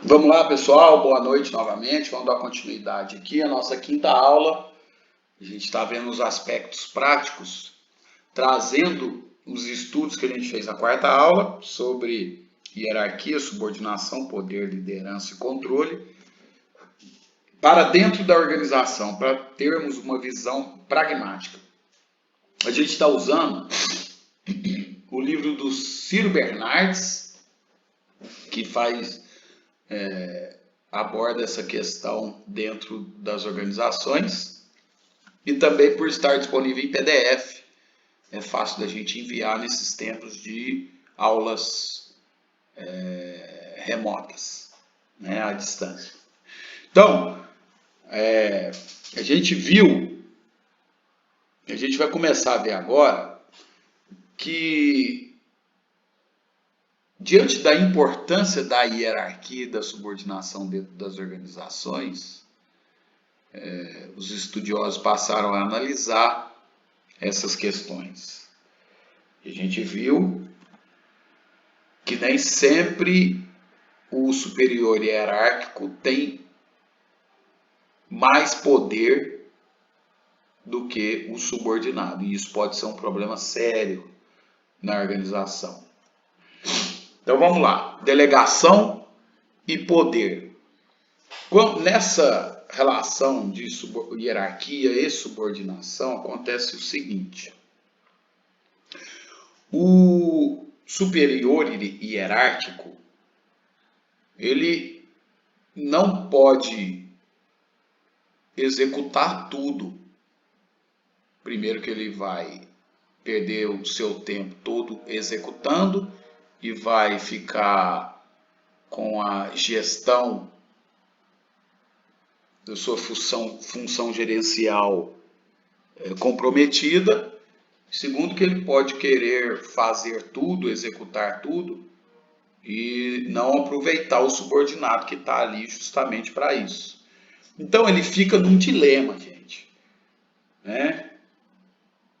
Vamos lá, pessoal. Boa noite novamente. Vamos dar continuidade aqui à nossa quinta aula. A gente está vendo os aspectos práticos, trazendo os estudos que a gente fez na quarta aula sobre hierarquia, subordinação, poder, liderança e controle para dentro da organização, para termos uma visão pragmática. A gente está usando o livro do Ciro Bernardes, que aborda essa questão dentro das organizações. E também por estar disponível em PDF, é fácil da gente enviar nesses tempos de aulas remotas, né, à distância. Então, a gente viu, a gente vai começar a ver agora que, diante da importância da hierarquia e da subordinação dentro das organizações, os estudiosos passaram a analisar essas questões. E a gente viu que nem sempre o superior hierárquico tem mais poder do que o subordinado. E isso pode ser um problema sério na organização. Então vamos lá. Delegação e poder. Nessa relação de hierarquia e subordinação acontece o seguinte. O superior hierárquico, ele não pode executar tudo. Primeiro que ele vai perder o seu tempo todo executando e vai ficar com a gestão da sua função gerencial comprometida. Segundo que ele pode querer fazer tudo, executar tudo e não aproveitar o subordinado que está ali justamente para isso. Então ele fica num dilema, gente, né?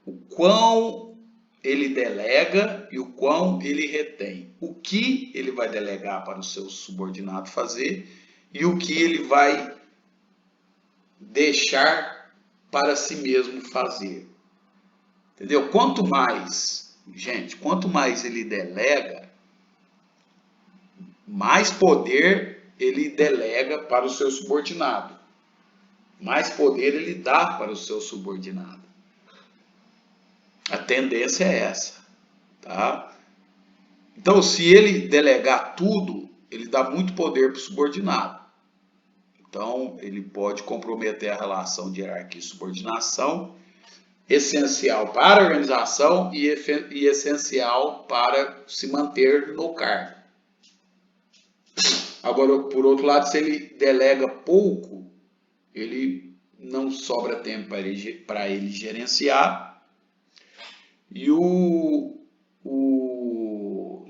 O quão ele delega e o quão ele retém. O que ele vai delegar para o seu subordinado fazer e o que ele vai deixar para si mesmo fazer. Entendeu? Quanto mais, gente, quanto mais ele delega, mais poder ele delega para o seu subordinado. Mais poder ele dá para o seu subordinado. A tendência é essa, tá? Então, se ele delegar tudo, ele dá muito poder para o subordinado. Então, ele pode comprometer a relação de hierarquia e subordinação, essencial para a organização e essencial para se manter no cargo. Agora, por outro lado, se ele delega pouco, ele não sobra tempo para ele gerenciar e o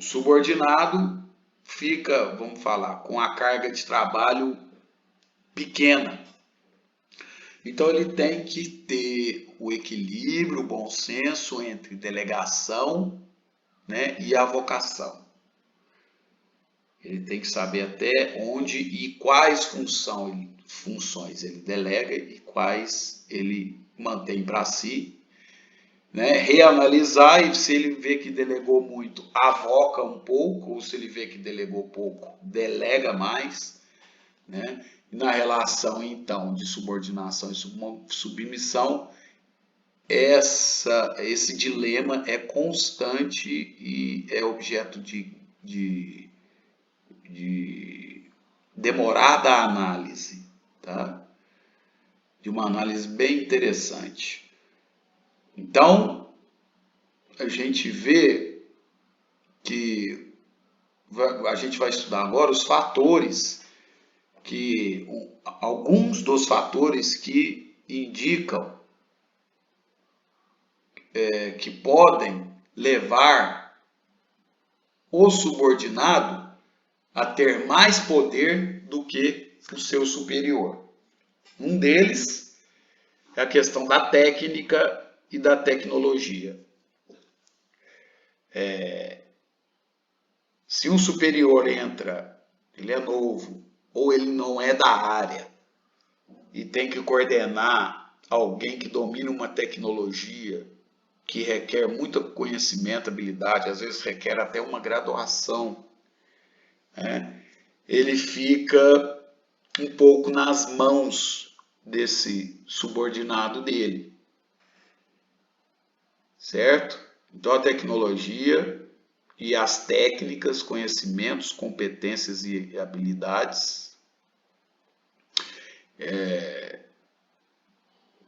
subordinado fica, vamos falar, com a carga de trabalho pequena. Então ele tem que ter o equilíbrio, o bom senso entre delegação, né, e a vocação. Ele tem que saber até onde e quais funções ele delega e quais ele mantém para si, né? Reanalisar e se ele vê que delegou muito, avoca um pouco, ou se ele vê que delegou pouco, delega mais, né? Na relação, então, de subordinação e submissão, esse dilema é constante e é objeto de demorada análise, tá? De uma análise bem interessante. Então, a gente vê que a gente vai estudar agora os fatores alguns dos fatores que indicam que podem levar o subordinado a ter mais poder do que o seu superior. Um deles é a questão da técnica e da tecnologia. Se um superior entra ele é novo, ou ele não é da área e tem que coordenar alguém que domina uma tecnologia que requer muito conhecimento, habilidade, às vezes requer até uma graduação, né? Ele fica um pouco nas mãos desse subordinado dele, certo? Então a tecnologia e as técnicas, conhecimentos, competências e habilidades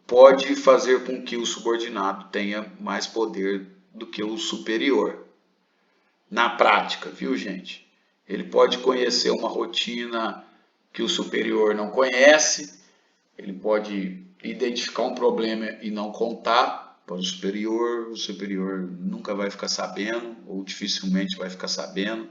pode fazer com que o subordinado tenha mais poder do que o superior. Na prática, viu, gente? Ele pode conhecer uma rotina que o superior não conhece, ele pode identificar um problema e não contar para o superior nunca vai ficar sabendo, ou dificilmente vai ficar sabendo.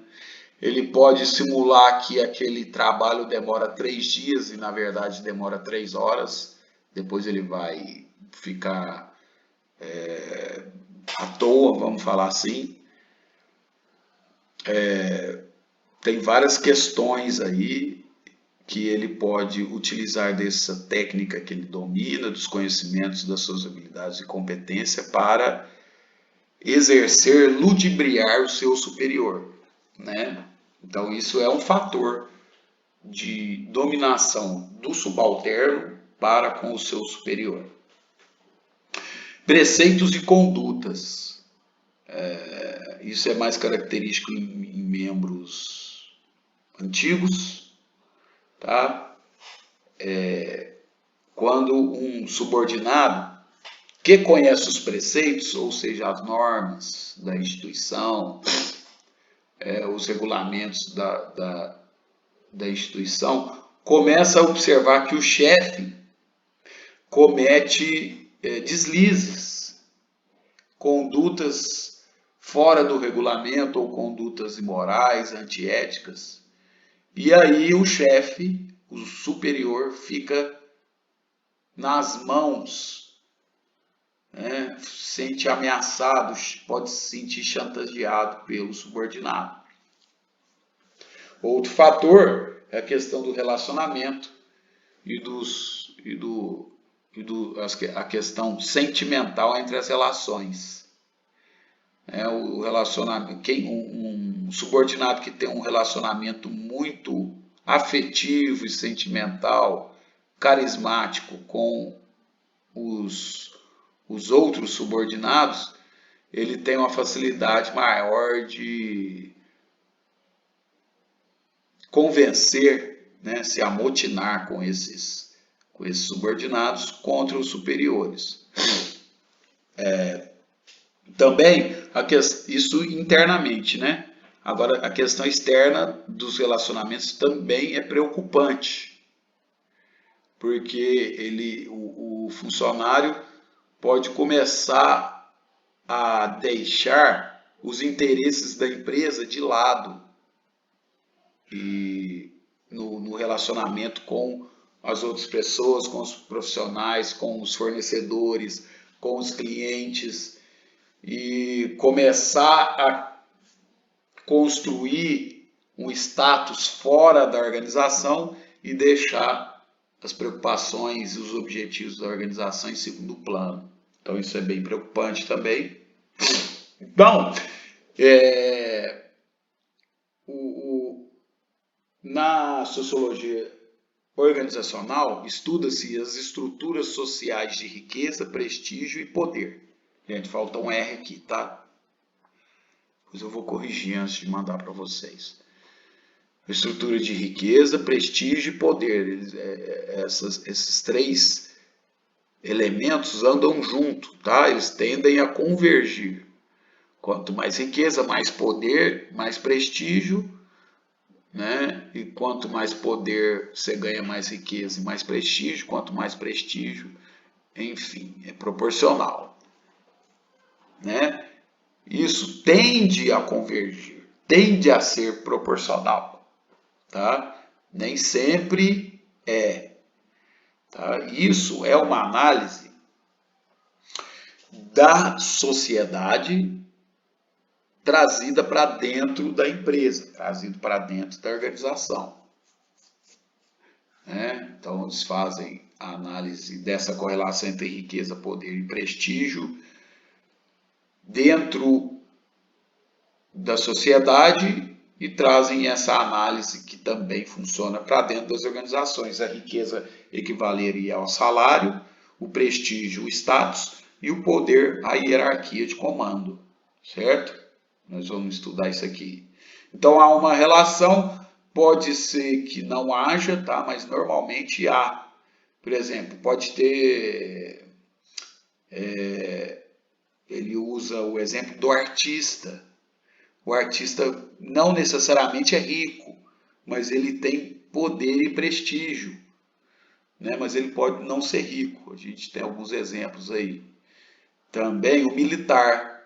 Ele pode simular que aquele trabalho demora 3 dias e na verdade demora 3 horas, depois ele vai ficar à toa, vamos falar assim. Tem várias questões aí que ele pode utilizar dessa técnica que ele domina, dos conhecimentos, das suas habilidades e competência para exercer, ludibriar o seu superior, né? Então isso é um fator de dominação do subalterno para com o seu superior. Preceitos e condutas. Isso é mais característico em membros antigos, tá? Quando um subordinado que conhece os preceitos, ou seja, as normas da instituição, os regulamentos da instituição, começa a observar que o chefe comete deslizes, condutas fora do regulamento ou condutas imorais, antiéticas. E aí o chefe, o superior, fica nas mãos, né? Se sente ameaçado, pode se sentir chantageado pelo subordinado. Outro fator é a questão do relacionamento e a questão sentimental entre as relações. O relacionamento, um subordinado que tem um relacionamento muito afetivo e sentimental, carismático com os outros subordinados, ele tem uma facilidade maior de convencer, né, se amotinar com esses subordinados contra os superiores. Também isso internamente, né? Agora a questão externa dos relacionamentos também é preocupante, porque o funcionário pode começar a deixar os interesses da empresa de lado e no relacionamento com as outras pessoas, com os profissionais, com os fornecedores, com os clientes, e começar a construir um status fora da organização e deixar as preocupações e os objetivos da organização em segundo plano. Então isso é bem preocupante também. Então, na sociologia organizacional, estuda-se as estruturas sociais de riqueza, prestígio e poder. Gente, falta um R aqui, tá? Depois eu vou corrigir antes de mandar para vocês. Estrutura de riqueza, prestígio e poder. Esses três elementos andam junto, tá? Eles tendem a convergir. Quanto mais riqueza, mais poder, mais prestígio, né? E quanto mais poder você ganha, mais riqueza e mais prestígio. Quanto mais prestígio, enfim, é proporcional, né? Isso tende a convergir, tende a ser proporcional, tá? Nem sempre é, tá? Isso é uma análise da sociedade trazida para dentro da empresa, trazido para dentro da organização. Então, eles fazem a análise dessa correlação entre riqueza, poder e prestígio dentro da sociedade e trazem essa análise que também funciona para dentro das organizações. A riqueza equivaleria ao salário, o prestígio, o status e o poder, a hierarquia de comando, certo? Nós vamos estudar isso aqui. Então, há uma relação, pode ser que não haja, tá? Mas normalmente há. Por exemplo, pode ter... ele usa o exemplo do artista. O artista não necessariamente é rico, mas ele tem poder e prestígio, né? Mas ele pode não ser rico. A gente tem alguns exemplos aí. Também o militar.